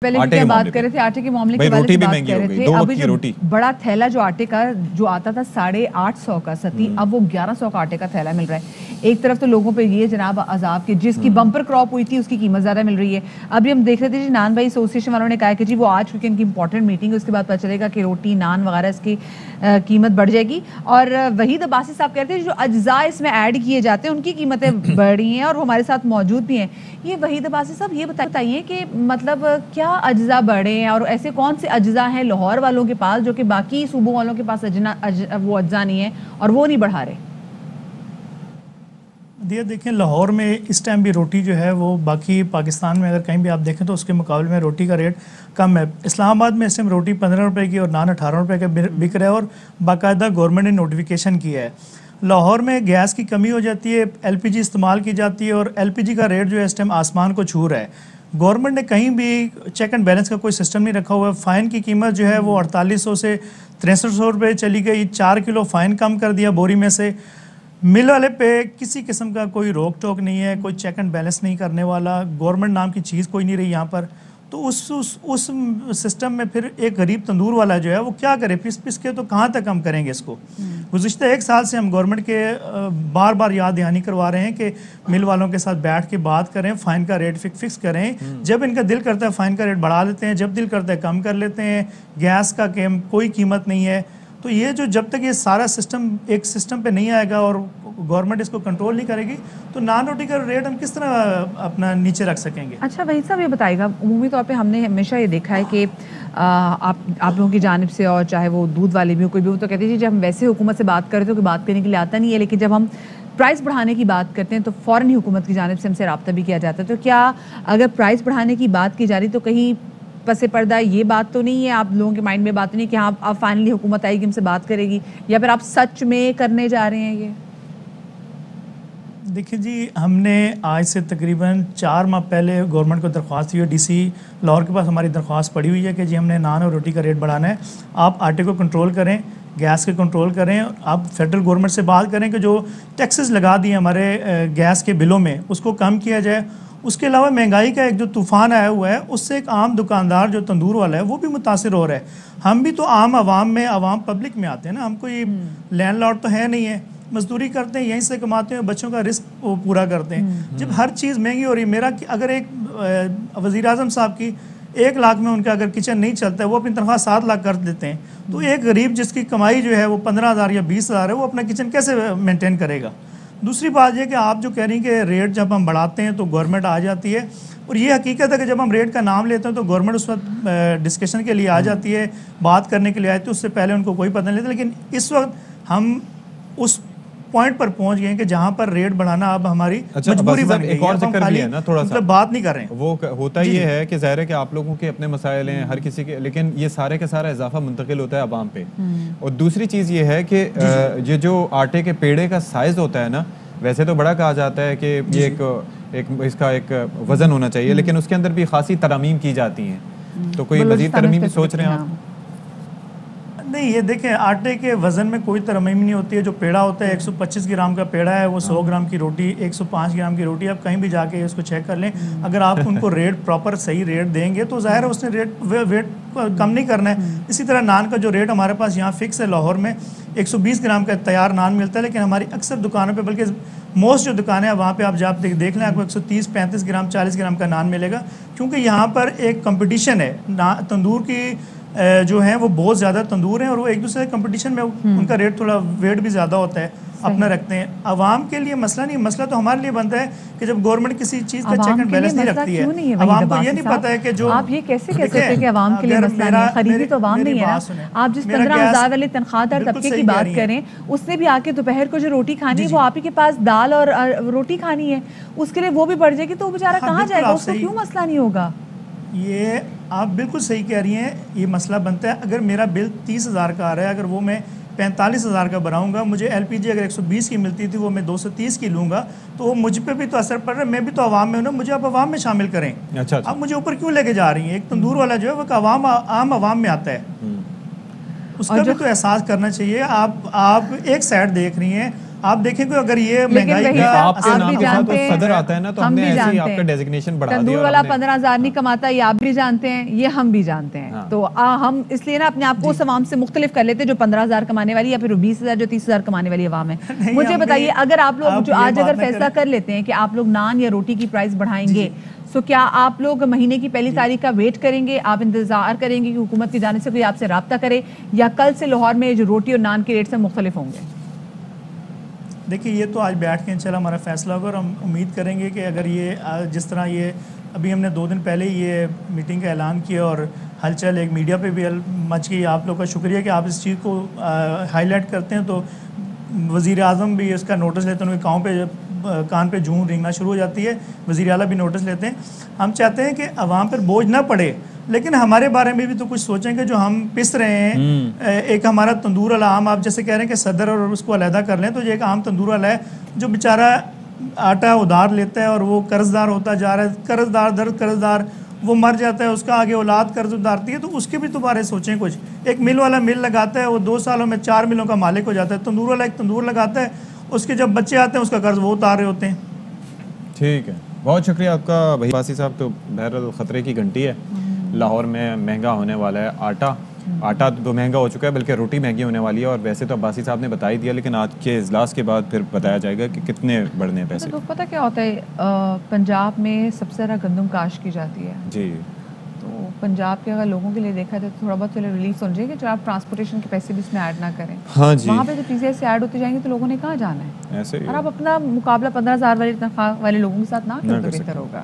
पहले भी क्या बात कर रहे थे, आटे के मामले के बारे में बात कर रहे थे। अभी जो बड़ा थैला जो आटे का जो आता था 850 का सती, अब वो 1100 का आटे का थैला मिल रहा है। एक तरफ तो लोगों पे ये जनाब अजाब की जिसकी बम्पर क्रॉप हुई थी उसकी कीमत ज्यादा मिल रही है। अभी हम देख रहे थे जी नान भाई एसोसिएशन वालों ने कहा कि जी वो आज क्योंकि इनकी इंपॉर्टेंट मीटिंग है उसके बाद पता चलेगा कि रोटी नान वगैरह इसकी कीमत बढ़ जाएगी। और वहीद अब्बासी साहब कहते हैं जो अज्जा इसमें ऐड किए जाते हैं उनकी कीमतें बढ़ी हैं और वो हमारे साथ मौजूद भी हैं। ये वहीद अब्बासी साहब ये बताइए कि मतलब क्या अज्जा बढ़े हैं और ऐसे कौन से अज्जा हैं लाहौर वालों के पास जो कि बाकी सूबों वालों के पास वो अज्जा नहीं है और वो नहीं बढ़ा रहे। देखें लाहौर में इस टाइम भी रोटी जो है वो बाकी पाकिस्तान में अगर कहीं भी आप देखें तो उसके मुकाबले में रोटी का रेट कम है। इस्लामाबाद में इस टाइम रोटी 15 रुपए की और नान 18 रुपए का बिक रहा है और बाकायदा गवर्नमेंट ने नोटिफिकेशन किया है। लाहौर में गैस की कमी हो जाती है, एलपीजी इस्तेमाल की जाती है और एलपीजी का रेट जो है इस टाइम आसमान को छू रहा है। गवर्नमेंट ने कहीं भी चेक एंड बैलेंस का कोई सिस्टम नहीं रखा हुआ है। फ़ाइन की कीमत जो है वो 4800 से 6300 रुपये चली गई। 4 किलो फ़ाइन कम कर दिया बोरी में से। मिल वाले पे किसी किस्म का कोई रोक टोक नहीं है, कोई चेक एंड बैलेंस नहीं करने वाला, गवर्नमेंट नाम की चीज़ कोई नहीं रही यहाँ पर। तो उस सिस्टम में फिर एक गरीब तंदूर वाला जो है वो क्या करे, पिस के तो कहाँ तक हम करेंगे इसको। गुज़िश्ता 1 साल से हम गवर्नमेंट के बार बार याद दहानी करवा रहे हैं कि मिल वालों के साथ बैठ के बात करें, फ़ाइन का रेट फिक्स करें। जब इनका दिल करता है फ़ाइन का रेट बढ़ा लेते हैं, जब दिल करता है कम कर लेते हैं। गैस का कोई कीमत नहीं है। तो ये जो जब तक ये सारा सिस्टम एक सिस्टम पे नहीं आएगा और गवर्नमेंट इसको कंट्रोल नहीं करेगी तो नान रोटी का रेट हम किस तरह अपना नीचे रख सकेंगे। अच्छा वही साहब ये बताएगा, उमूमी तौर पे हमने हमेशा ये देखा है कि आप लोगों की जानिब से और चाहे वो दूध वाले भी हो कोई भी हो तो कहते हैं जब हम वैसे हुकूमत से बात करें तो कोई बात करने के लिए आता नहीं है, लेकिन जब हम प्राइस बढ़ाने की बात करते हैं तो फ़ौरन ही हुकूमत की जानिब से हमसे रब्ता भी किया जाता है। तो क्या अगर प्राइस बढ़ाने की बात की जा रही तो कहीं पसे पर्दा ये बात तो नहीं है, आप लोगों के माइंड में बात नहीं है कि हाँ अब फाइनली हुकूमत आएगी हमसे बात करेगी, या फिर आप सच में करने जा रहे हैं ये? देखिए जी, हमने आज से तकरीबन 4 माह पहले गवर्नमेंट को दरख्वास्त दी है। डीसी लाहौर के पास हमारी दरख्वास्त पड़ी हुई है कि जी हमने नान और रोटी का रेट बढ़ाना है। आप आटे को कंट्रोल करें, गैस के कंट्रोल करें। आप फेडरल गवर्नमेंट से बात करें कि जो टैक्सेस लगा दिए हमारे गैस के बिलों में उसको कम किया जाए। उसके अलावा महंगाई का एक जो तूफ़ान आया हुआ है उससे एक आम दुकानदार जो तंदूर वाला है वो भी मुतासिर हो रहा है। हम भी तो आम आवाम पब्लिक में आते हैं ना, हम कोई लैंडलॉर्ड तो है नहीं है, मजदूरी करते हैं, यहीं से कमाते हैं, बच्चों का रिस्क पूरा करते हैं। जब हर चीज़ महंगी हो रही है, मेरा अगर एक वज़ीर आज़म साहब की 1 लाख में उनका अगर किचन नहीं चलता है वो अपनी तनख्वाह 7 लाख कर देते हैं, तो एक गरीब जिसकी कमाई जो है वो 15,000 या 20,000 है वो अपना किचन कैसे मेंटेन करेगा। दूसरी बात यह कि आप जो कह रही हैं कि रेट जब हम बढ़ाते हैं तो गवर्नमेंट आ जाती है, और ये हकीकत है कि जब हम रेट का नाम लेते हैं तो गवर्नमेंट उस वक्त डिस्कशन के लिए आ जाती है, बात करने के लिए आती है, उससे पहले उनको कोई पता नहीं लेता। लेकिन इस वक्त हम उस पॉइंट पर पहुंच गए हैं कि जहां पर रेट बढ़ाना अब हमारी मजबूरी बन गई है। एक और जिक्र भी है ना, थोड़ा सा बात नहीं कर रहे हैं। वो होता ये है कि ज़ाहिर है कि आप लोगों के अपने मसाइल हैं हर किसी के, लेकिन ये सारे का सारा इजाफा मुंतकिल होता है अवाम पे। और दूसरी चीज़ ये है कि ये जो आटे के पेड़े का साइज़ होता है ना, वैसे तो बड़ा कहा जाता है कि ये इसका एक वजन होना चाहिए, लेकिन उसके अंदर भी खासी तरमीम की जाती हैं। तो कोई मजीद तरमीम सोच रहे हैं आप? नहीं, ये देखें आटे के वज़न में कोई तरमीम नहीं होती है। जो पेड़ा होता है 125 ग्राम का पेड़ा है, वो 100 ग्राम की रोटी, 105 ग्राम की रोटी, आप कहीं भी जाके उसको चेक कर लें। अगर आप उनको रेट प्रॉपर सही रेट देंगे तो ज़ाहिर है उसने वेट कम नहीं करना है। इसी तरह नान का जो रेट हमारे पास यहाँ फिक्स है, लाहौर में 120 ग्राम का तैयार नान मिलता है, लेकिन हमारी अक्सर दुकानों पर, बल्कि मोस्ट जो दुकानें हैं वहाँ पे आप जब देख लें आपको 130-35 ग्राम 40 ग्राम का नान मिलेगा, क्योंकि यहाँ पर एक कंपटीशन है। तंदूर की जो है वो बहुत ज़्यादा तंदूर हैं और वो एक दूसरे के कंपटीशन में उनका रेट थोड़ा वेट भी ज़्यादा होता है, अपना रखते हैं। आवाम के लिए मसला नहीं, मसला तो हमारे लिए बनता है कि जब गवर्नमेंट किसी चीज़ का चेक एंड बैलेंस नहीं रखती है। आवाम को ये नहीं पता है कि जो आप ये कैसे कह सकते हैं कि आवाम के लिए मसला नहीं है? खरीदी तो आवाम नहीं है ना। आप जिस 15,000 वाले तनख्वाहदार तबके की बात करें, उसने भी आके दोपहर को जो रोटी खानी है वो आप ही के पास दाल और रोटी खानी है, उसके लिए वो भी बढ़ जाएगी तो वो बेचारा कहाँ जाएगा? उसको क्यों मसला नहीं होगा? ये आप बिल्कुल सही कह रही हैं, ये मसला बनता है। अगर मेरा बिल 30,000 का आ रहा है, अगर वो मैं 45,000 का भराऊंगा, मुझे एलपीजी अगर 120 की मिलती थी वो मैं 230 की लूँगा, तो वो मुझ पे भी तो असर पड़ रहा है। मैं भी तो आवाम में हूँ ना, मुझे आप आवाम में शामिल करें। अच्छा। आप मुझे ऊपर क्यों लेके जा रही हैं? एक तंदूर वाला जो है वो आम आवाम में आता है, उसका भी तो एहसास करना चाहिए। आप एक साइड देख रही हैं, आप देखें कि अगर ये लेकिन महंगाई वही का सर, आपके आप नाम भी के साथ जानते वो हैं, सदर आता है ना, तो हम हमने भी ऐसे ही जानते आपका हैं। डेजिग्नेशन बढ़ा दिया। तंदूर और वाला हमने- 15,000 नहीं कमाता, ये आप भी जानते हैं, ये हम भी जानते हैं। हाँ। तो हम इसलिए ना अपने आप को उस अवाम से मुख्तलिफ कर लेते हैं जो 15,000 कमाने वाली या फिर 20,000 जो 30,000 कमाने वाली अवाम है। नहीं, मुझे हम भी- बताइए, अगर आप लोग जो ये आज बात अगर ना फैसला करें। कर लेते हैं कि आप लोग नान या रोटी की प्राइस बढ़ाएंगे, तो क्या आप लोग महीने की पहली तारीख का वेट करेंगे, आप इंतजार करेंगे कि हुकूमत की जाने से कोई आपसे राब्ता करे, या कल से लाहौर में जो रोटी और नान के रेट से मुख्तलिफ होंगे? देखिए, ये तो आज बैठ के इंशाल्लाह हमारा फैसला होगा और हम उम्मीद करेंगे कि अगर ये जिस तरह ये अभी हमने 2 दिन पहले ही ये मीटिंग का ऐलान किया और हलचल एक मीडिया पे भी मच गई। आप लोग का शुक्रिया कि आप इस चीज़ को हाईलाइट करते हैं। तो वज़ीर आज़म भी इसका नोटिस लेते हैं, उनके कान पे जूं रेंगना शुरू हो जाती है। वज़ीर आला भी नोटिस लेते हैं। हम चाहते हैं कि आवाम पर बोझ ना पड़े, लेकिन हमारे बारे में भी तो कुछ सोचेंगे जो हम पिस रहे हैं। एक हमारा तंदूर वाला आम, आप जैसे कह रहे हैं कि सदर और उसको अलहदा कर लें, तो ये एक आम तंदूर वाला है जो बेचारा आटा उधार लेता है और वो कर्जदार होता जा रहा है। कर्जदार दर कर्जदार, वो मर जाता है, उसका आगे औलाद कर्ज उतारती है, तो उसके भी तो बारे सोचें कुछ। एक मिल वाला मिल लगाता है, वो 2 सालों में 4 मिलों का मालिक हो जाता है। तंदूर वाला एक तंदूर लगाता है, उसके जब बच्चे आते हैं उसका कर्ज वो उतार रहे होते हैं। ठीक है, बहुत शुक्रिया आपका भाई बासी साहब। तो बहरहाल ख़तरे की घंटी है, लाहौर में महंगा होने वाला है आटा तो महंगा हो चुका है, बल्कि रोटी महंगी होने वाली है। और वैसे तो अब्बासी साहब ने बता ही दिया, लेकिन आज के इजलास के बाद फिर बताया जाएगा कि कितने बढ़ने हैं पैसे। तो पता क्या होता है, पंजाब में सबसे ज़्यादा गंदम काश की जाती है। जी, तो पंजाब के अगर लोगों के लिए देखा जाए तो थोड़ा बहुत चलो रिलीफ समझिए कि जो आप ट्रांसपोर्टेशन के पैसे भी इसमें ऐड ना करें। हाँ जी, वहाँ पे तो चीज़ें ऐसे ऐड होती जाएंगी तो लोगों ने कहाँ जाना है? ऐसे ही और आप अपना मुकाबला 15,000 वाली तनख्वाह वाले लोगों के साथ ना ना करें तो कर बेहतर सकते। होगा।